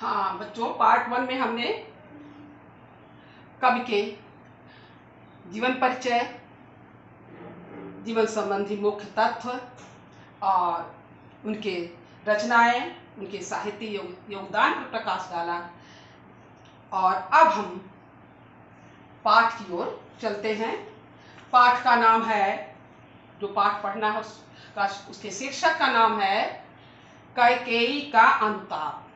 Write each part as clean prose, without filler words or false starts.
हाँ बच्चों, पार्ट 1 में हमने कवि के जीवन परिचय, जीवन संबंधी मुख्य तत्व और उनके रचनाएं, उनके साहित्य योगदान पर प्रकाश डाला। और अब हम पाठ की ओर चलते हैं। पाठ का नाम है, जो पाठ पढ़ना है उसके शीर्षक का नाम है कैकेयी का अनुताप,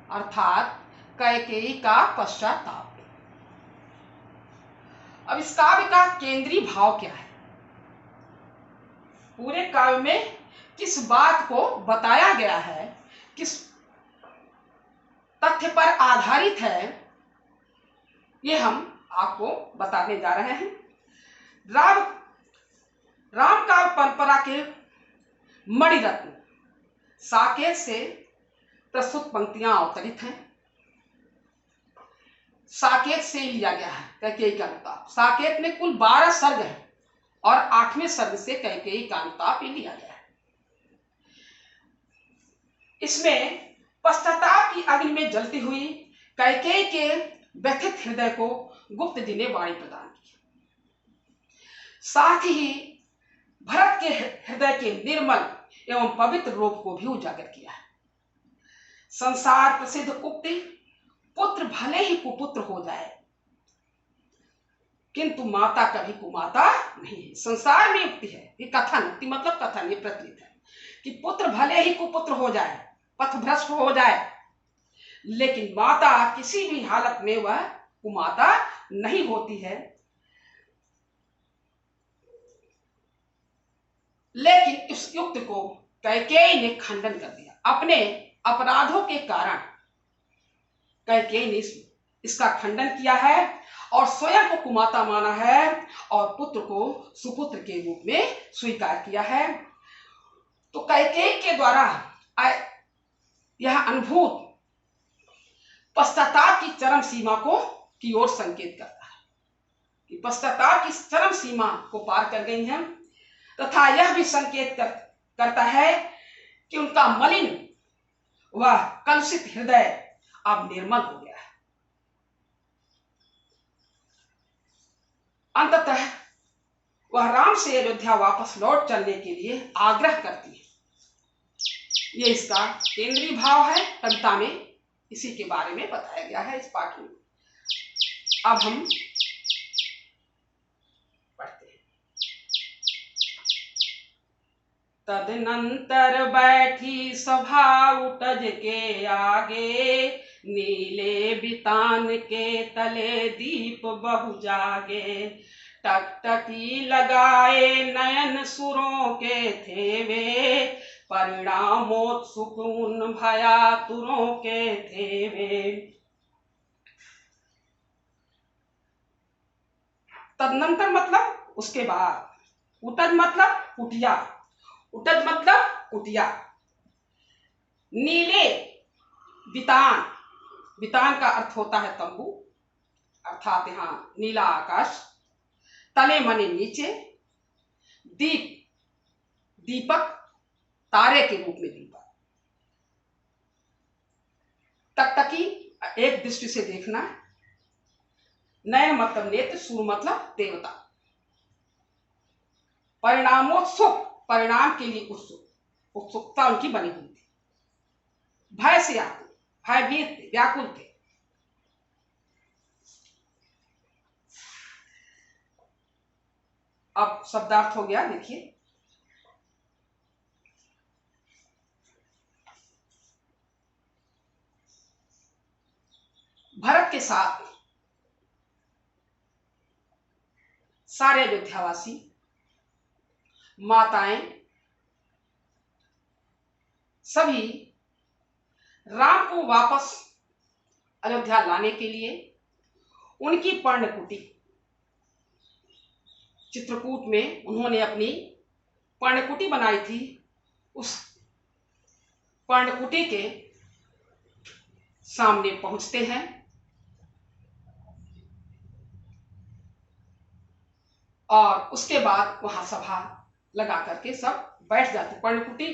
अर्थात कैकेयी का पश्चाताप। अब इस काव्य का केंद्रीय भाव क्या है? पूरे काव्य में किस बात को बताया गया है, किस तथ्य पर आधारित है, ये हम आपको बताने जा रहे हैं। राम काव्य परंपरा के मणिरत्न साकेत से प्रस्तुत पंक्तियां अवतरित हैं। साकेत से लिया गया है कैकेयी का अनुताप। साकेत में कुल 12 सर्ग हैं और 8वें सर्ग से कैकेयी का अनुताप लिया गया है। इसमें पश्चाताप की अग्नि में जलती हुई कैकेयी के व्यथित हृदय को गुप्त जी ने वाणी प्रदान की। साथ ही भरत के हृदय के निर्मल एवं पवित्र रूप को भी उजागर किया है। संसार प्रसिद्ध उक्ति, पुत्र भले ही कुपुत्र हो जाए किंतु माता कभी कुमाता नहीं है। संसार में उक्ति है, ये कथन, उक्ति मतलब कथन, ये प्रचलित है कि पुत्र भले ही कुपुत्र हो जाए, पथभ्रष्ट हो जाए, लेकिन माता किसी भी हालत में वह कुमाता नहीं होती है। लेकिन इस युक्ति को कैकेयी ने खंडन कर दिया। अपने अपराधों के कारण कैकेयी ने इसका खंडन किया है और स्वयं को कुमाता माना है और पुत्र को सुपुत्र के रूप में स्वीकार किया है। तो कैकेयी के द्वारा यह अनुभूत पश्चाताप की चरम सीमा की ओर संकेत करता है कि पश्चाताप की चरम सीमा को पार कर गई हैं, तथा यह भी संकेत करता है कि उनका मलिन व कलुषित हृदय अब निर्मल हो गया है। अंततः वह राम से अयोध्या वापस लौट चलने के लिए आग्रह करती है। ये इसका केंद्रीय भाव है। कविता में इसी के बारे में बताया गया है इस पाठ में। अब हम पढ़ते हैं। तदनंतर बैठी सभा उटज के आगे, नीले बितान के तले दीप बहु जागे। टकटकी लगाए नयन सुरों के थे वे, परिणामोत्सुक उन भयातुरों के थे वे। तदनंतर मतलब उसके बाद, उटज मतलब कुटिया, उटज मतलब कुटिया। नीले बितान, बितान का अर्थ होता है तंबू, अर्थात यहाँ नीला आकाश, तले मने नीचे, दीप दीपक, तारे के रूप में दीपक। टकटकी एक दृष्टि से देखना, नयन मतलब नेत्र, सुर मतलब देवता। परिणामोत्सुक, परिणाम के लिए उत्सुक, उत्सुकता उनकी बनी हुई थी। भय से आकुल, भयभीत थे, व्याकुल थे। अब शब्दार्थ हो गया, देखिए। भरत के साथ सारे अयोध्यावासी, माताएं, सभी राम को वापस अयोध्या लाने के लिए उनकी पर्णकुटी, चित्रकूट में उन्होंने अपनी पर्णकुटी बनाई थी, उस पर्णकुटी के सामने पहुंचते हैं और उसके बाद वहां सभा लगा करके सब बैठ जाते। पर्णकुटी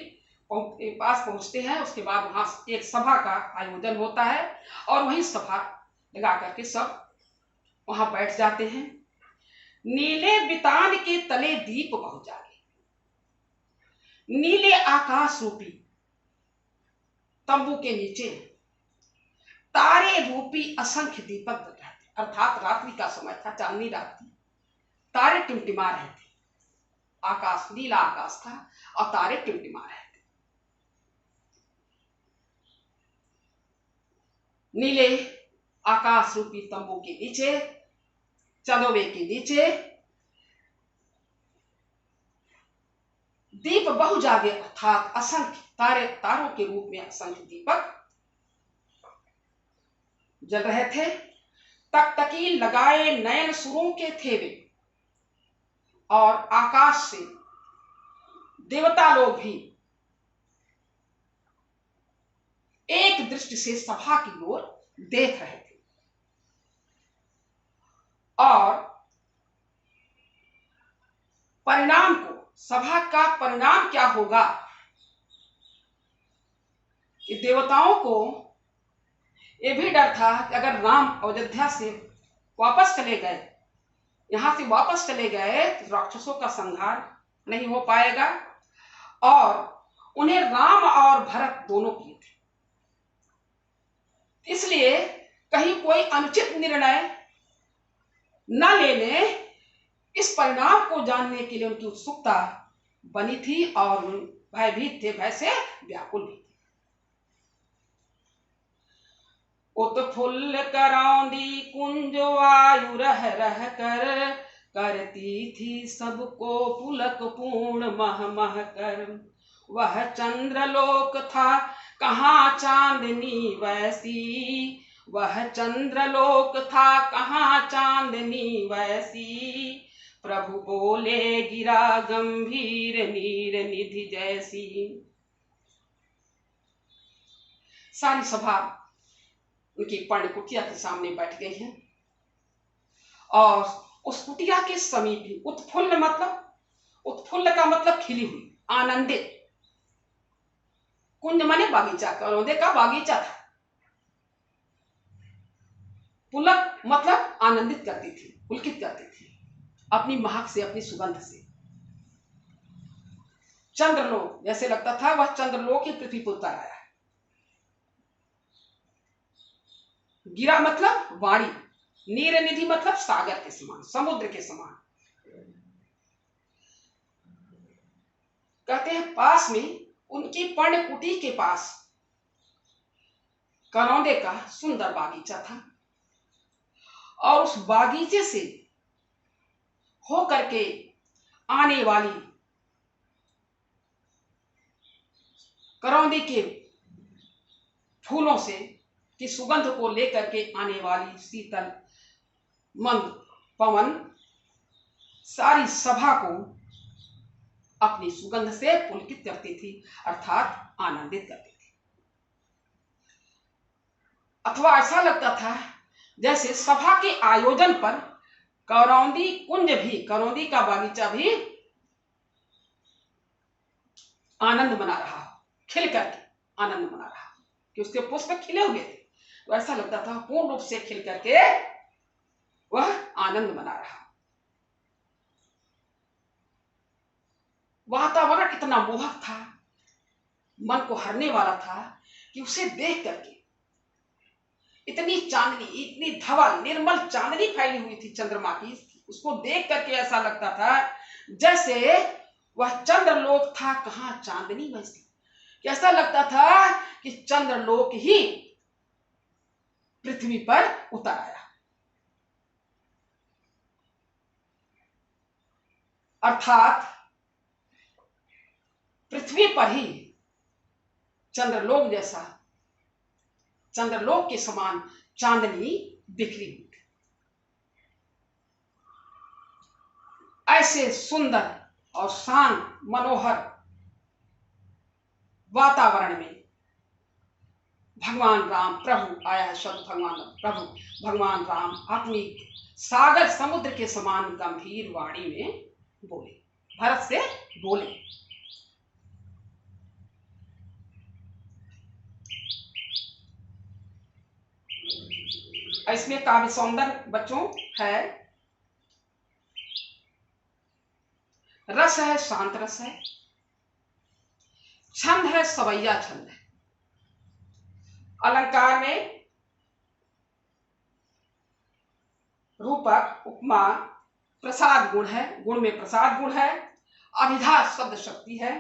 पास पहुंचते हैं। उसके बाद वहां एक सभा का आयोजन होता है और वही सभा लगा करके सब वहां बैठ जाते हैं। नीले बितान के तले दीप बहु जागे, नीले आकाश रूपी तंबू के नीचे तारे रूपी असंख्य दीपक जल रहे थे। अर्थात रात्रि का समय था, चांदनी रात थी, तारे टिमटिमा रहे थे, आकाश नीला आकाश था और तारे टिमटिमा रहे थे। नीले आकाश रूपी तंबू के नीचे, चंदोबे के नीचे दीप बहु जागे, अर्थात असंख्य तारे, तारों के रूप में असंख्य दीपक जल रहे थे। तकतकी लगाए नयन सुरों के थे वे, और आकाश से देवता लोग भी एक दृष्टि से सभा की ओर देख रहे थे। और परिणाम को, सभा का परिणाम क्या होगा कि देवताओं को यह भी डर था कि अगर राम अयोध्या से वापस चले गए, यहां से वापस चले गए, तो राक्षसों का संहार नहीं हो पाएगा। और उन्हें राम और भरत दोनों प्रिय थे, इसलिए कहीं कोई अनुचित निर्णय न ले ले, इस परिणाम को जानने के लिए उनकी उत्सुकता बनी थी और भयभीत थे, भय से व्याकुल भी थे। उत्फुल्ल करौंदी कुंज वायु रह रह कर, करती थी सबको पुलक पूर्ण मह मह कर। वह चंद्रलोक था कहाँ चांदनी वैसी, वह चंद्रलोक था कहाँ चांदनी वैसी। प्रभु बोले गिरा गंभीर नीर निधि जैसी। सारी सभा उनकी पर्ण कुटिया के सामने बैठ गई है और उस कुटिया के समीप ही उत्फुल्ल उत्फुल्ल का मतलब खिली हुई, आनंदित। कुंज माने बागीचा, करौंदे का बागीचा था। पुलक मतलब आनंदित करती थी, पुलकित करती थी अपनी महक से, अपनी सुगंध से। चंद्रलोक, जैसे लगता था वह चंद्रलोक ही पृथ्वी पर उतर आया है। गिरा मतलब वाणी, नीर निधि मतलब सागर के समान, समुद्र के समान। कहते हैं पास में उनकी पर्णकुटी के पास करौंदे का सुंदर बागीचा था और उस बागीचे से हो करके आने वाली करौंदे के फूलों से की सुगंध को लेकर के आने वाली शीतल मंद पवन सारी सभा को अपनी सुगंध से पुलकित करती थी, अर्थात आनंदित करती थी। अथवा ऐसा लगता था जैसे सभा के आयोजन पर करौंदी कुंज भी, करौंदी का बागीचा भी आनंद मना रहा हो, खिल करके आनंद मना रहा हो, कि उसके पुष्प खिले हुए थे। तो ऐसा लगता था पूर्ण रूप से खिल करके वह आनंद मना रहा। वातावरण इतना मोहक था, मन को हरने वाला था कि उसे देख करके इतनी चांदनी, इतनी धवल निर्मल चांदनी फैली हुई थी चंद्रमा की, उसको देख करके ऐसा लगता था जैसे वह चंद्रलोक था कहाँ चांदनी वैसी। ऐसा लगता था कि चंद्रलोक ही पृथ्वी पर उतर आया। अर्थात पृथ्वी पर ही चंद्रलोक जैसा, चंद्रलोक के समान चांदनी बिखरी हुई। ऐसे सुंदर और शांत मनोहर वातावरण में भगवान राम, प्रभु आया है शब्द भगवान प्रभु, भगवान राम अपनी सागर समुद्र के समान गंभीर वाणी में बोले, भरत से बोले। इसमें काव्य सौंदर्य बच्चों है, रस है शांत रस है, छंद है सवैया छंद है, अलंकार में रूपक उपमा प्रसाद गुण है, गुण में प्रसाद गुण है, अभिधा शब्द शक्ति है,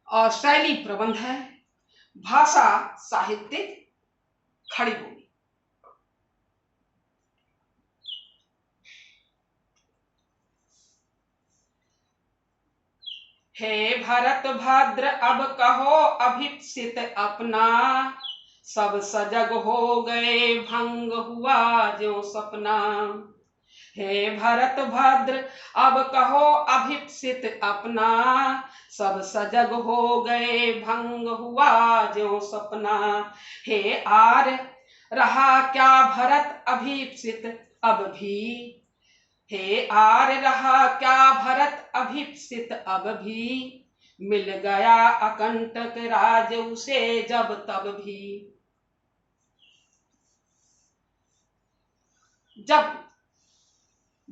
और शैली प्रबंध है, भाषा साहित्यिक खड़ी बोली। हे भरत भद्र अब कहो अभिप्सित अपना, सब सजग हो गए भंग हुआ ज्यों सपना। हे भरत भद्र अब कहो अभिप्सित अपना, सब सजग हो गए भंग हुआ ज्यों सपना। हे आर रहा क्या भरत अभिप्सित अब भी, हे आर रहा क्या भरत अभिप्सित अब भी, मिल गया अकंटक राज उसे जब तब भी। जब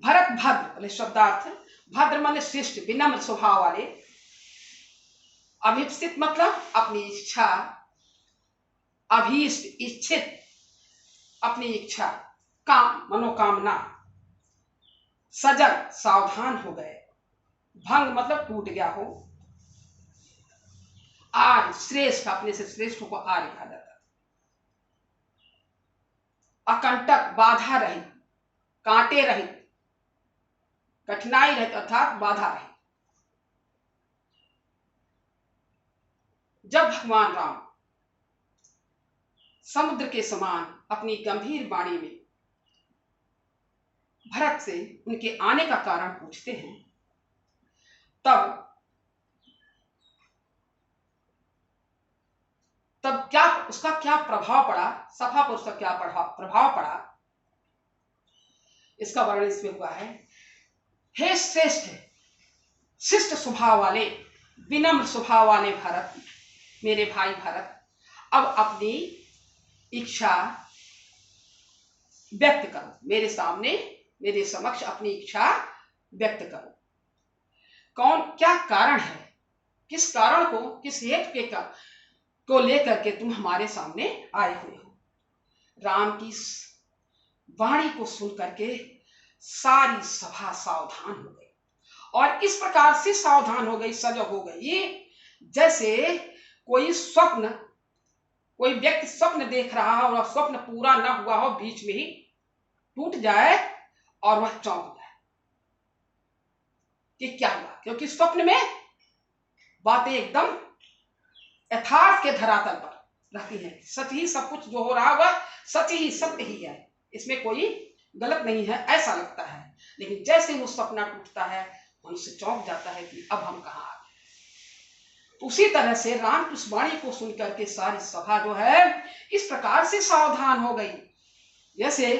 भरत भद्र शब्दार्थ, भद्र माने श्रेष्ठ विनम्र स्वभाव वाले, अभिप्सित मतलब अपनी इच्छा, अभीष्ट इच्छित अपनी इच्छा, काम मनोकामना, सजग सावधान हो गए, भंग मतलब टूट गया हो, आर्य श्रेष्ठ अपने से श्रेष्ठ को आर्य कहा जाता है, अकंटक बाधा रहित, कांटे रहित, कठिनाई रहित अर्थात बाधा रहित। जब भगवान राम समुद्र के समान अपनी गंभीर वाणी में भरत से उनके आने का कारण पूछते हैं, तब क्या उसका क्या प्रभाव पड़ा, सभा पर उसका क्या प्रभाव पड़ा, इसका वर्णन इसमें हुआ है। हे श्रेष्ठ शिष्ट स्वभाव वाले विनम्र स्वभाव वाले भरत, मेरे भाई भरत, अब अपनी इच्छा व्यक्त करो, मेरे सामने मेरे समक्ष अपनी इच्छा व्यक्त करो। कौन क्या कारण है, किस कारण को, किस हेतु के को लेकर के तुम हमारे सामने आए हुए हो। राम की वाणी को सुन करके सारी सभा सावधान हो गई, और इस प्रकार से सावधान हो गई, सजग हो गई, जैसे कोई व्यक्ति स्वप्न देख रहा हो और स्वप्न पूरा न हुआ हो, बीच में ही टूट जाए और वह चौंक जाए कि क्या हुआ, क्योंकि स्वप्न में बातें एकदम यथार्थ के धरातल पर रहती है, सच ही सब कुछ जो हो रहा होगा सच ही सत्य ही है, इसमें कोई गलत नहीं है ऐसा लगता है। लेकिन जैसे वो सपना टूटता है उनसे चौंक जाता है कि अब हम कहाँ आ गए। उसी तरह से राम की उस वाणी को सुनकर के सारी सभा जो है इस प्रकार से सावधान हो गई, जैसे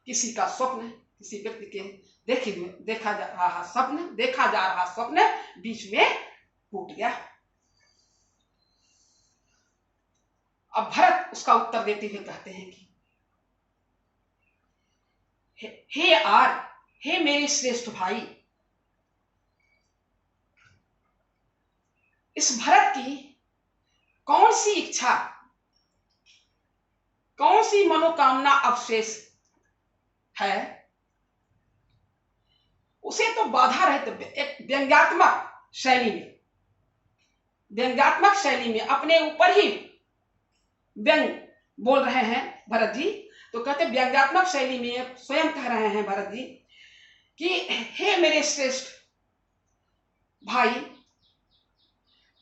किसी का स्वप्न, किसी व्यक्ति के देखा जा रहा स्वप्न बीच में टूट गया। अब भरत उसका उत्तर देते हुए कहते हैं कि हे मेरे श्रेष्ठ भाई, इस भरत की कौन सी इच्छा, कौन सी मनोकामना अवशेष है, उसे तो बाधा रहित एक व्यंग्यात्मक शैली में अपने ऊपर ही व्यंग बोल रहे हैं भरत जी। तो कहते व्यंग्यात्मक शैली में स्वयं कह रहे हैं भरत जी कि हे मेरे श्रेष्ठ भाई,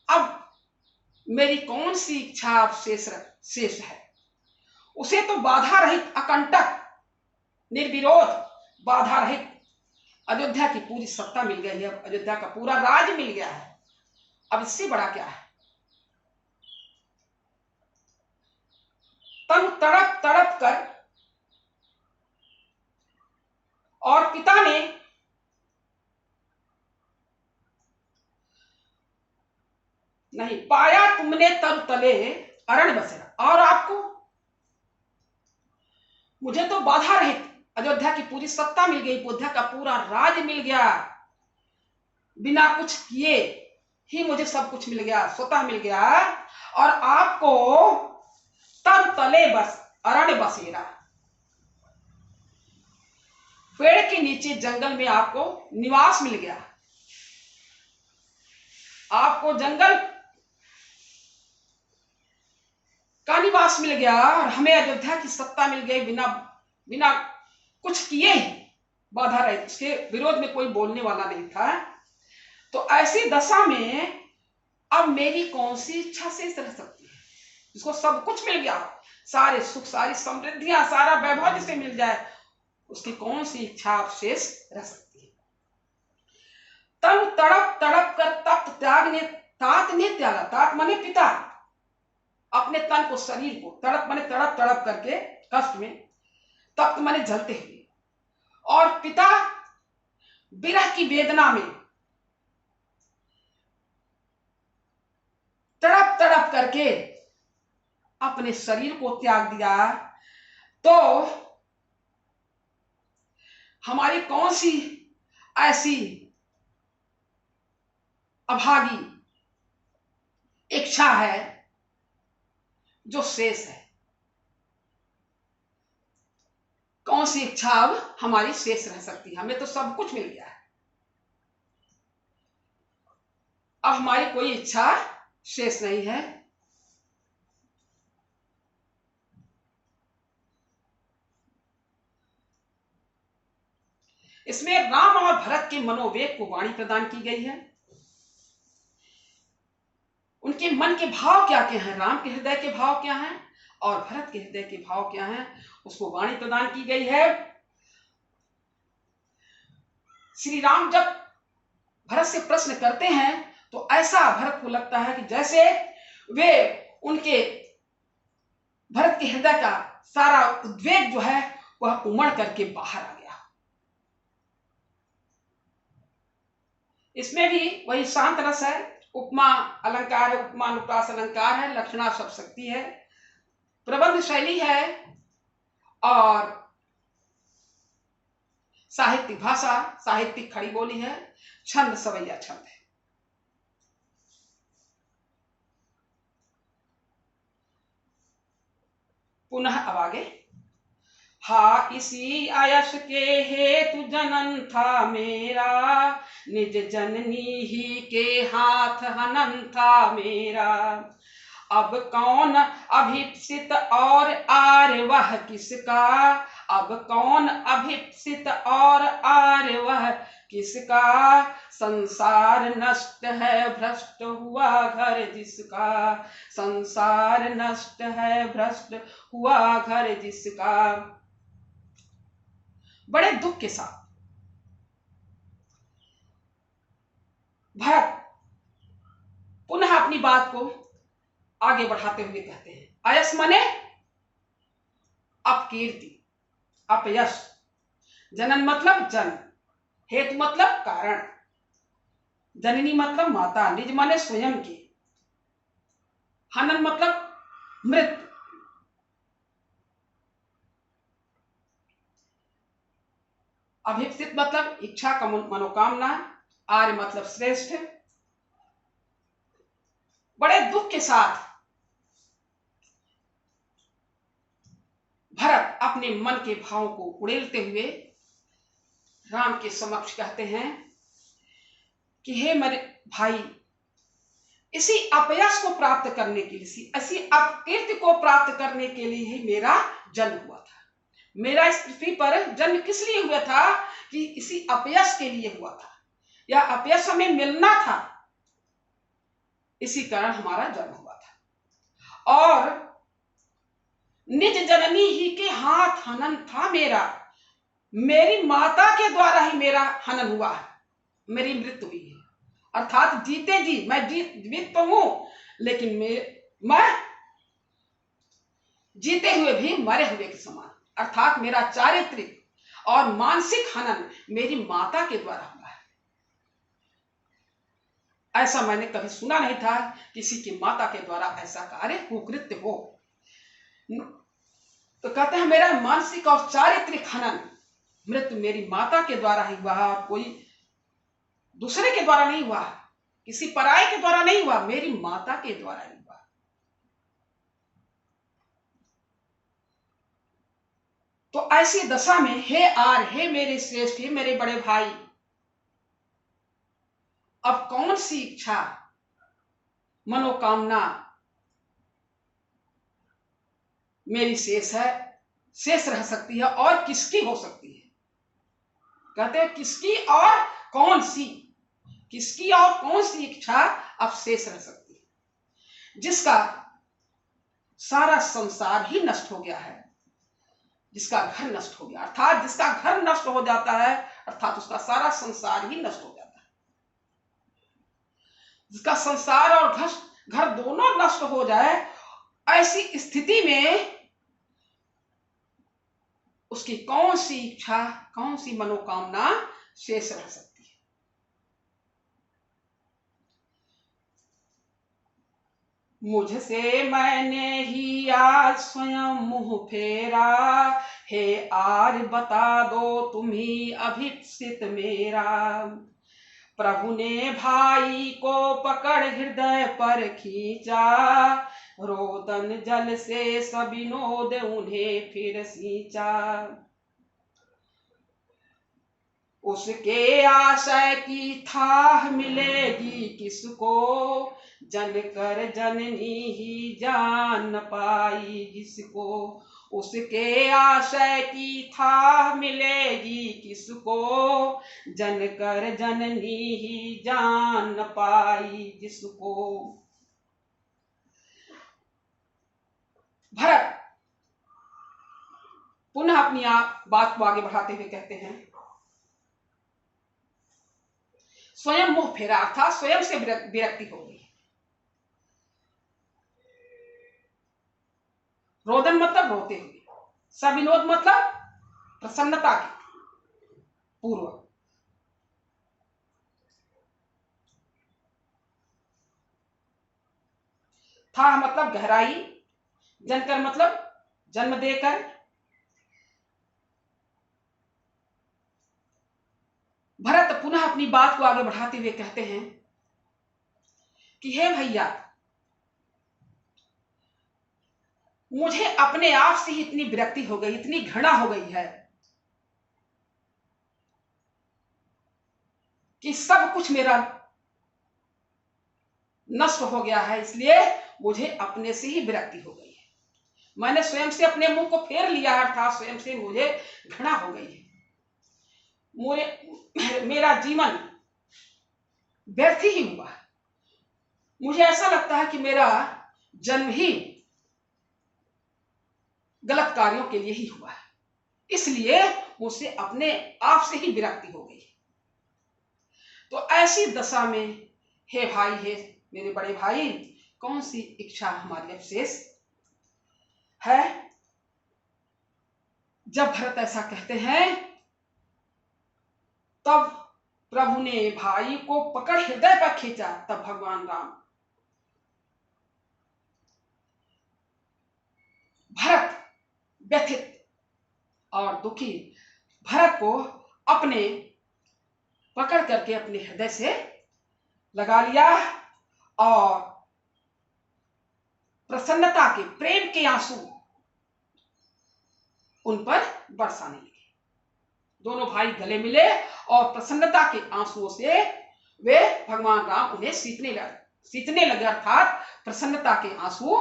अब मेरी कौन सी इच्छा शेष है, उसे तो बाधा रहित अकंटक निर्विरोध बाधा रहित अयोध्या की पूरी सत्ता मिल गई है, अयोध्या का पूरा राज मिल गया है, अब इससे बड़ा क्या है। तनु तड़प तड़प कर और पिता ने नहीं पाया तुमने तरु तले अरण बसेरा, और आपको मुझे तो बाधा रहित अयोध्या की पूरी सत्ता मिल गई, अयोध्या का पूरा राज मिल गया, बिना कुछ किए ही मुझे सब कुछ मिल गया, स्वतः मिल गया। और आपको तब तले बस अरण्य बसेरा, पेड़ के नीचे जंगल में आपको निवास मिल गया, आपको जंगल का निवास मिल गया, और हमें अयोध्या की सत्ता मिल गई, बिना बिना कुछ किए ही, बाधा रही, इसके विरोध में कोई बोलने वाला नहीं था। तो ऐसी दशा में अब मेरी कौन सी इच्छा शेष रह सकती है, जिसको सब कुछ मिल गया, सारे सुख, सारी समृद्धियां, सारा वैभव जिसे मिल जाए, उसकी कौन सी इच्छा अब शेष रह सकती है। तब तड़प तड़प कर तप्त त्याग ने तात ने त्यागा, तात माने पिता, अपने तन को, शरीर को, तड़प माने तड़प तड़प करके कष्ट में, तप्त माने जलते हुए, और पिता विरह की वेदना में तड़प तड़प करके अपने शरीर को त्याग दिया। तो हमारी कौन सी ऐसी अभागी इच्छा है जो शेष है, कौन सी इच्छा अब हमारी शेष रह सकती है। हमें तो सब कुछ मिल गया है, अब हमारी कोई इच्छा शेष नहीं है। इसमें राम और भरत के मनोवेग को वाणी प्रदान की गई है, उनके मन के भाव क्या क्या हैं, राम के हृदय के भाव क्या हैं और भरत के हृदय के भाव क्या हैं, उसको वाणी प्रदान की गई है। श्री राम जब भरत से प्रश्न करते हैं तो ऐसा भरत को लगता है कि जैसे वे उनके भरत के हृदय का सारा उद्वेग जो है वह उमड़ करके बाहर आ गया। इसमें भी वही शांत रस है, उपमा अलंकार है, उपमा अनुप्रास अलंकार है, लक्षणा सब शक्ति है, प्रबंध शैली है, और साहित्यिक भाषा, साहित्यिक खड़ी बोली है, छंद सवैया छंद है। पुनः अब आगे, हा इसी आयस के हेतु जनन था मेरा, निज जननी ही के हाथ हनन था मेरा। अब कौन अभिप्सित और आर्य वह किसका, अब कौन अभिप्सित और आर्य वह किसका, संसार नष्ट है भ्रष्ट हुआ घर जिसका, संसार नष्ट है भ्रष्ट हुआ घर जिसका। बड़े दुख के साथ भरत पुनः अपनी बात को आगे बढ़ाते हुए कहते हैं, अयस माने अपकीर्ति, अपयश, जनन मतलब जन्म, हेतु मतलब कारण, जननी मतलब माता, निज माने स्वयं की, हनन मतलब मृत्यु, अभिप्सित मतलब इच्छा का मनोकामना, आर्य मतलब श्रेष्ठ। बड़े दुख के साथ भरत अपने मन के भावों को उड़ेलते हुए राम के समक्ष कहते हैं कि हे मेरे भाई, इसी अपयश को प्राप्त करने के लिए, इसी अपकीर्ति को प्राप्त करने के लिए ही मेरा जन्म हुआ था। मेरा इस पृथ्वी पर जन्म किस लिए हुआ था कि इसी अपयश के लिए हुआ था, यह अपयश हमें मिलना था, इसी कारण हमारा जन्म हुआ था। और निज जननी ही के हाथ हनन था मेरा, मेरी माता के द्वारा ही मेरा हनन हुआ है, मेरी मृत्यु हुई है। अर्थात जीते जी मैं जीवित तो हूं, लेकिन मैं जीते हुए भी मरे हुए के समान, अर्थात मेरा चारित्रिक और मानसिक हनन मेरी माता के द्वारा हुआ है। ऐसा मैंने कभी सुना नहीं था किसी की माता के द्वारा ऐसा कार्य कुकृत्य हो। तो कहते हैं मेरा मानसिक और चारित्रिक हनन मृत्यु मेरी माता के द्वारा ही हुआ, और कोई दूसरे के द्वारा नहीं हुआ, किसी पराये के द्वारा नहीं हुआ, मेरी माता के द्वारा ही हुआ। तो ऐसी दशा में हे मेरे श्रेष्ठ, हे मेरे बड़े भाई, अब कौन सी इच्छा मनोकामना मेरी शेष रह सकती है, और किसकी हो सकती है? कहते हैं किसकी और कौन सी इच्छा अब शेष रह सकती है, जिसका सारा संसार ही नष्ट हो गया है, जिसका घर नष्ट हो गया, अर्थात जिसका घर नष्ट हो जाता है, अर्थात उसका सारा संसार ही नष्ट हो जाता है। जिसका संसार और घर दोनों नष्ट हो जाए, ऐसी स्थिति में उसकी कौन सी इच्छा, कौन सी मनोकामना शेष रह सकती है? मुझसे मैंने ही आज स्वयं मुंह फेरा, हे आर्य बता दो तुम ही अभीप्सित मेरा। प्रभु ने भाई को पकड़ हृदय पर खींचा, रोदन जल से सविनोद उन्हें फिर सींचा। उसके आशय की थाह मिलेगी किसको, जनकर जननी ही जान न पाई जिसको। उसके आशय की थाह मिलेगी किसको, जनकर जननी ही जान न पाई जिसको। भरत पुनः अपनी बात को आगे बढ़ाते हुए कहते हैं, स्वयं मुंह फेरा था, स्वयं से विरक्ति हो गई। रोदन मतलब रोते हुए, सविनोद मतलब प्रसन्नता के पूर्व। था मतलब गहराई, जनकर मतलब जन्म देकर। भरत पुनः अपनी बात को आगे बढ़ाते हुए कहते हैं कि हे भैया, मुझे अपने आप से ही इतनी विरक्ति हो गई, इतनी घृणा हो गई है कि सब कुछ मेरा नष्ट हो गया है, इसलिए मुझे अपने से ही विरक्ति हो गई है। मैंने स्वयं से अपने मुंह को फेर लिया है, अर्थात स्वयं से मुझे घृणा हो गई है। मेरा जीवन व्यर्थ ही हुआ। मुझे ऐसा लगता है कि मेरा जन्म ही गलत कार्यों के लिए ही हुआ है, इसलिए मुझसे अपने आप से ही विरक्ति हो गई। तो ऐसी दशा में हे भाई, हे मेरे बड़े भाई, कौन सी इच्छा हमारी अब शेष है? जब भरत ऐसा कहते हैं, तब प्रभु ने भाई को पकड़ हृदय पर खींचा। तब भगवान राम भरत व्यथित और दुखी भरत को अपने पकड़ करके अपने हृदय से लगा लिया और प्रसन्नता के, प्रेम के आंसू उन पर बरसाने लगे। दोनों भाई गले मिले और प्रसन्नता के आंसुओं से वे भगवान राम उन्हें सींचने लगे, अर्थात प्रसन्नता के आंसू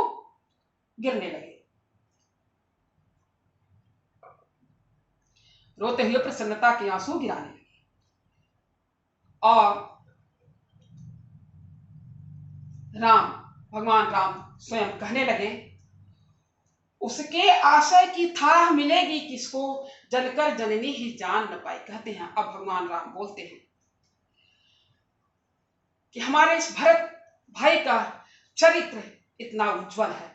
गिरने लगे। रोते हुए प्रसन्नता के आंसू गिराने लगे और भगवान राम स्वयं कहने लगे, उसके आशय की थाह मिलेगी किसको, जनकर जननी ही जान न पाई। कहते हैं, अब भगवान राम बोलते हैं कि हमारे इस भरत भाई का चरित्र इतना उज्जवल है,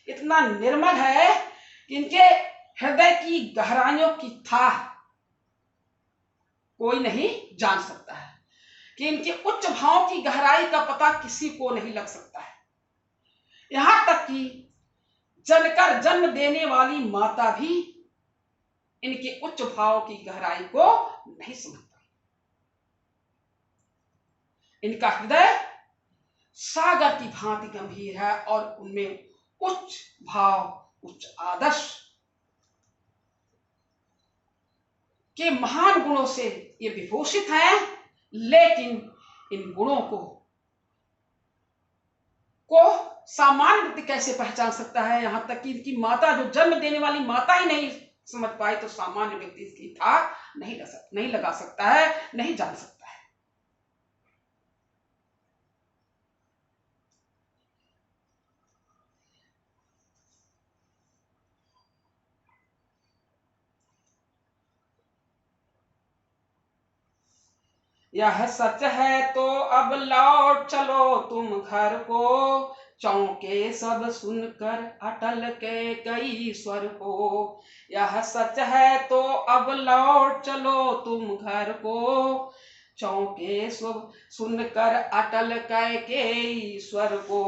इतना निर्मल है कि इनके हृदय की गहराइयों की थाह कोई नहीं जान सकता है, कि इनके उच्च भाव की गहराई का पता किसी को नहीं लग सकता है। यहां तक कि जनकर जन्म देने वाली माता भी इनके उच्च भाव की गहराई को नहीं समझ पाई। इनका हृदय सागर की भांति गंभीर है और उनमें उच्च भाव, उच्च आदर्श के महान गुणों से ये विभूषित हैं, लेकिन इन गुणों को सामान्य व्यक्ति कैसे पहचान सकता है? यहां तक कि इनकी माता, जो जन्म देने वाली माता ही नहीं समझ पाई, तो सामान्य व्यक्ति इसकी था नहीं लगा सकता है, नहीं जान सकता है। यह सच है तो अब लौट चलो तुम घर को, चौंके सब सुनकर अटल के कई स्वर को। यह सच है तो अब लौट चलो तुम घर को, चौंके सब सुनकर अटल के ईश्वर को।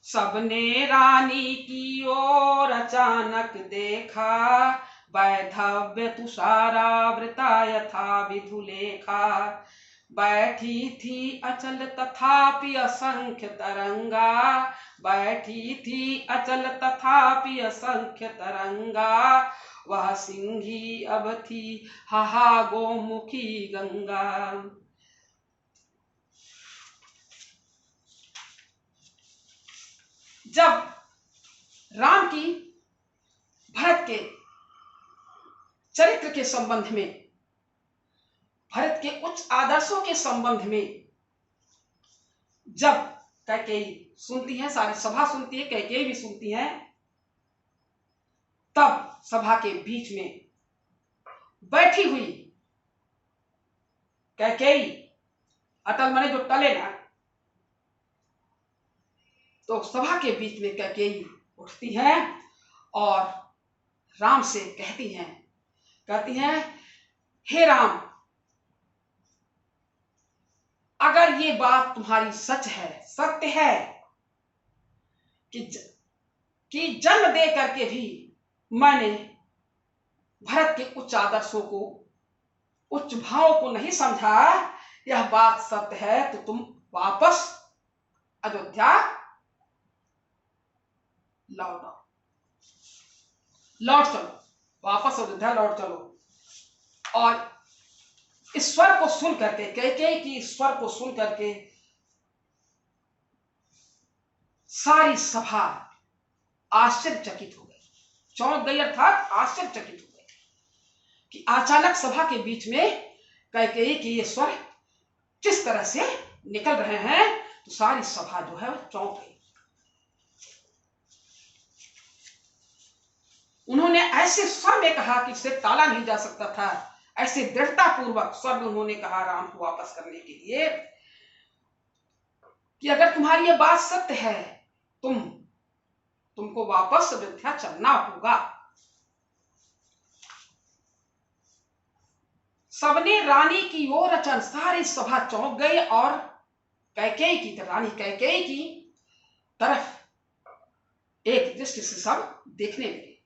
सबने रानी की ओर अचानक देखा, वैधव्य तुषारावृता यथा विधुलेखा। बैठी थी अचल तथापि असंख्य तरंगा, बैठी थी अचल तथापि असंख्य तरंगा। वह सिंही अब थी हाहा गोमुखी गंगा। जब राम की भरत के चरित्र के संबंध में, भरत के उच्च आदर्शों के संबंध में जब कैकेयी सुनती है, सारी सभा सुनती है, कैकेयी भी सुनती है, तब सभा के बीच में बैठी हुई कैकेयी, अटल माने जो टले ना, तो सभा के बीच में कैकेयी उठती है और राम से कहती हैं, हे राम, अगर ये बात तुम्हारी सत्य है कि जन्म दे करके भी मैंने भरत के उच्च आदर्शों को, उच्च भावों को नहीं समझा, यह बात सत्य है, तो तुम वापस अयोध्या लौट चलो, वापस अयोध्या लौट चलो। और इस स्वर को सुन करके, कैकेयी की स्वर को सुन करके सारी सभा आश्चर्यचकित हो गई, चौंक गई, अर्थात आश्चर्यचकित हो गई कि अचानक सभा के बीच में कैकेयी की ये स्वर किस तरह से निकल रहे हैं। तो सारी सभा जो है चौंक गई। उन्होंने ऐसे स्वर में कहा कि इसे टाला नहीं जा सकता था, ऐसे दृढ़ता पूर्वक स्वर में उन्होंने कहा राम को वापस करने के लिए कि अगर तुम्हारी ये बात सत्य है, तुमको वापस अयोध्या चलना होगा। सबने रानी की ओर अचानक, सारी सभा चौंक गई और कैकेयी की, रानी कैकेयी की तरफ एक दृष्टि से सब देखने लगे,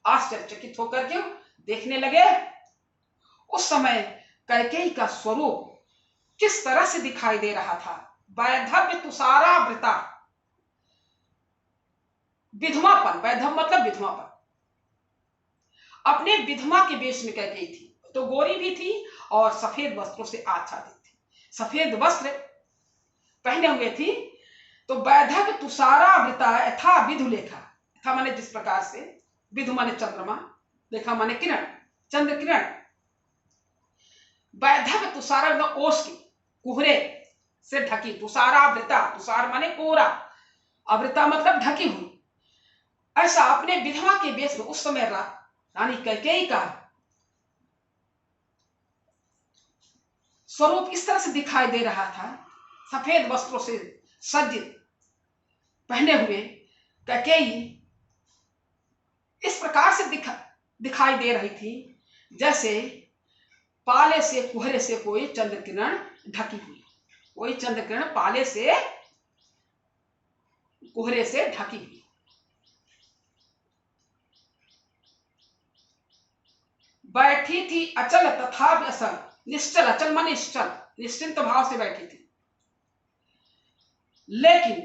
आश्चर्यचकित होकर के देखने लगे। उस समय कैकेयी का स्वरूप किस तरह से दिखाई दे रहा था? वैधव्य तुषारावृता, विधवापन, वैधव मतलब विधवापन, अपने विधवा के वेश में कैकेयी थी, तो गोरी भी थी और सफेद वस्त्रों से आच्छादित थी, सफेद वस्त्र पहने हुए थी। तो वैधव्य तुषारावृता यथा विधुलेखा, यथा माने जिस प्रकार से, विधु माने चंद्रमा, लेखा माने किरण, चंद्र किरण। वैधव्य तुषारा ओस की, कुहरे से ढकी, तुषारावृता, तुषार माने कोहरा, आवृता मतलब ढकी हुई। ऐसा अपने विधवा के वेश में उस समय रानी कैकेयी का स्वरूप इस तरह से दिखाई दे रहा था, सफेद वस्त्रों से सज्जित पहने हुए कैकेयी इस प्रकार से दिखाई दे रही थी जैसे पाले से, कुहरे से कोई चंद्र किरण ढकी हुई, कोई चंद्र किरण पाले से, कोहरे से ढकी हुई। बैठी थी अचल तथा असल, निश्चल, अचल मन निश्चल, निश्चिंत भाव से बैठी थी। लेकिन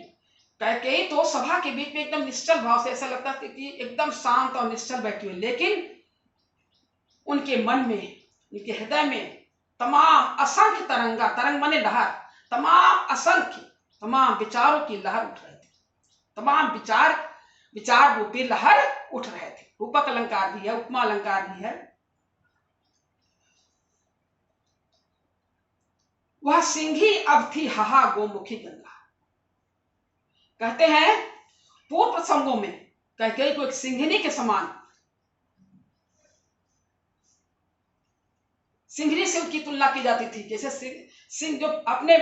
कैकेयी तो सभा के बीच में एकदम निश्चल भाव से, ऐसा लगता था कि एकदम शांत और निश्चल बैठी हुई, लेकिन उनके मन में, उनके हृदय में तमाम असंख्य तरंगा, तरंग माने लहर, तमाम असंख्य, तमाम विचारों की लहर उठ रहे थे। तमाम विचार रूपी लहर उठ रहे थे। रूपक अलंकार भी है, उपमा अलंकार भी है। वह सिंही अब थी हाहा गोमुखी गंगा। कहते हैं पूर्व प्रसंगों में कैकेयी को एक सिंहिनी के समान, सिंहिनी से उसकी तुलना की जाती थी। जैसे सिंह जो अपने,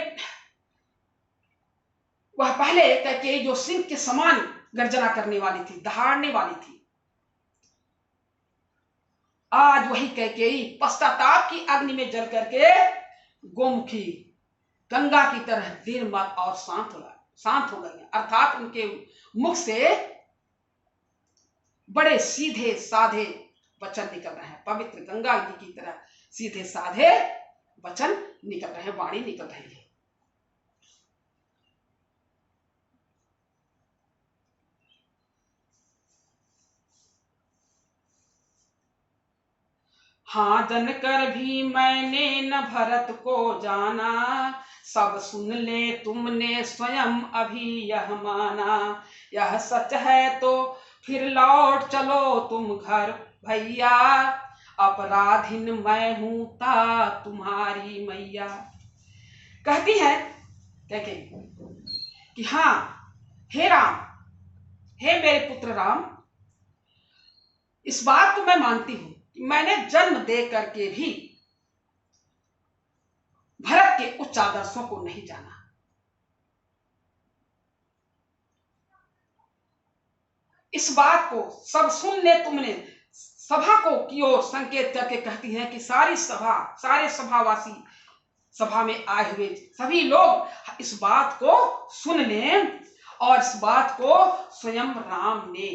वह पहले कैकेयी जो सिंह के समान गर्जना करने वाली थी, दहाड़ने वाली थी, आज वही कैकेयी पश्चाताप की अग्नि में जल करके गोमुखी गंगा की तरह निर्मल और शांत हो गई। अर्थात उनके मुख से बड़े सीधे साधे वचन निकल रहे हैं, पवित्र गंगा जी की तरह सीधे साधे वचन निकल रहे हैं, वाणी निकल रही है। हाँ जनकर भी मैंने न भरत को जाना, सब सुन ले तुमने स्वयं अभी यह माना। यह सच है तो फिर लौट चलो तुम घर भैया, अपराधिन मैं हूं ता तुम्हारी मैया। कहती है कि हाँ हे राम, हे मेरे पुत्र राम, इस बात को मैं मानती हूं कि मैंने जन्म दे करके भी भरत के उच्च आदर्शों को नहीं जाना। इस बात को सब सुन ले तुमने, सभा को की ओर संकेत करके कहती हैं कि सारी सभा, सारे सभावासी, सभा में आए हुए सभी लोग इस बात को सुन लें, और इस बात को स्वयं राम ने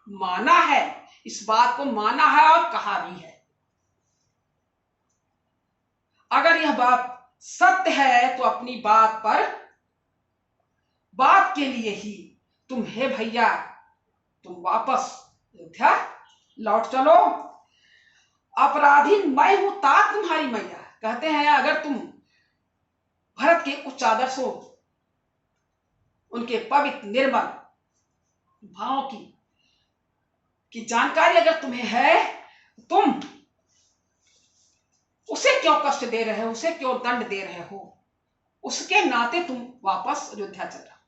माना है, इस बात को माना है और कहा भी है। अगर यह बात सत्य है तो अपनी बात के लिए ही तुम, हे भैया, तुम वापस अयोध्या लौट चलो। अपराधी मैं हूं ता तुम्हारी मैया। कहते हैं अगर तुम भरत के उच्च आदर्शों, उनके पवित्र निर्मल भावों की जानकारी अगर तुम्हें है, तुम उसे क्यों कष्ट दे रहे हो, उसे क्यों दंड दे रहे हो, उसके नाते तुम वापस अयोध्या चल रहे हो।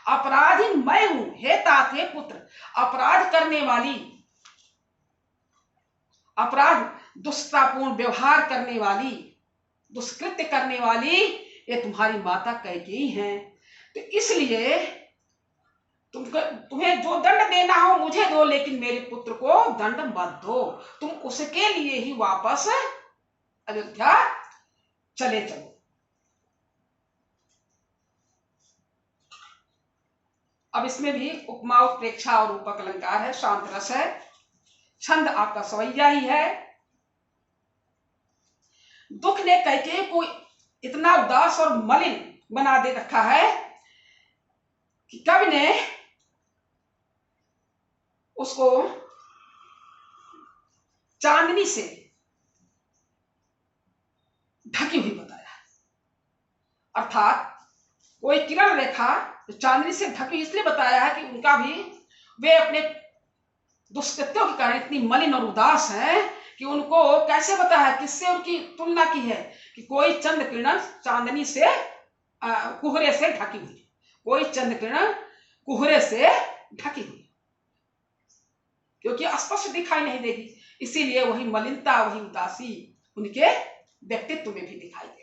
अपराधी मैं हूं हे तात, हे पुत्र, अपराध करने वाली, अपराध दुष्टतापूर्ण व्यवहार करने वाली, दुष्कृत्य करने वाली ये तुम्हारी माता कैकेयी हैं। तो इसलिए तुम्हें जो दंड देना हो मुझे दो, लेकिन मेरे पुत्र को दंड मत दो। तुम उसके लिए ही वापस अयोध्या चले चलो। अब इसमें भी उपमा, उत्प्रेक्षा और रूपक अलंकार है, शांत रस है, छंद आपका सवैया ही है। दुख ने कैकेयी को इतना उदास और मलिन बना दे रखा है कि कवि ने उसको चांदनी से ढकी हुई बताया। अर्थात कोई किरण रेखा तो चांदनी से ढकी इसलिए बताया है कि उनका भी, वे अपने दुष्कृत्यों के कारण इतनी मलिन और उदास है कि उनको कैसे बताया है, किससे उनकी तुलना की है कि कोई चंद्र किरण चांदनी से कुहरे से ढकी हुई, कोई चंद्र किरण कुहरे से ढकी हुई, क्योंकि स्पष्ट दिखाई नहीं देगी, इसीलिए वही मलिनता, वही उदासी उनके व्यक्तित्व में भी दिखाई दे रही।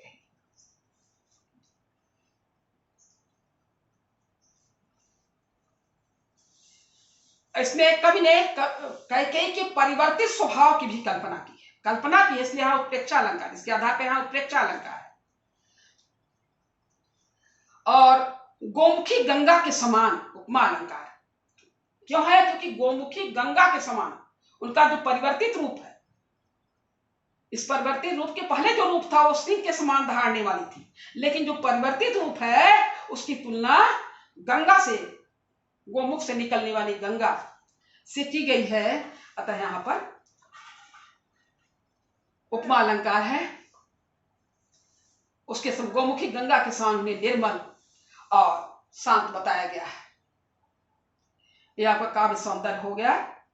इसमें कवि ने कैकेयी के परिवर्तित स्वभाव की भी कल्पना की है, इसलिए यहाँ उत्प्रेक्षा अलंकार, इसके आधार पर यहाँ उत्प्रेक्षा अलंकार है। और गोमुखी गंगा के समान उपमा अलंकार क्यों है? क्योंकि गोमुखी गंगा के समान उनका जो परिवर्तित रूप है, इस परिवर्तित रूप के पहले जो रूप था वो सिंह के समान धारने वाली थी, लेकिन जो परिवर्तित रूप है उसकी तुलना गंगा से, गोमुख से निकलने वाली गंगा से की गई है। अतः यहां पर उपमा अलंकार है। उसके सब गोमुखी गंगा के समान उन्हें निर्मल और शांत बताया गया है। यह आपका काव्य सौंदर्य हो गया।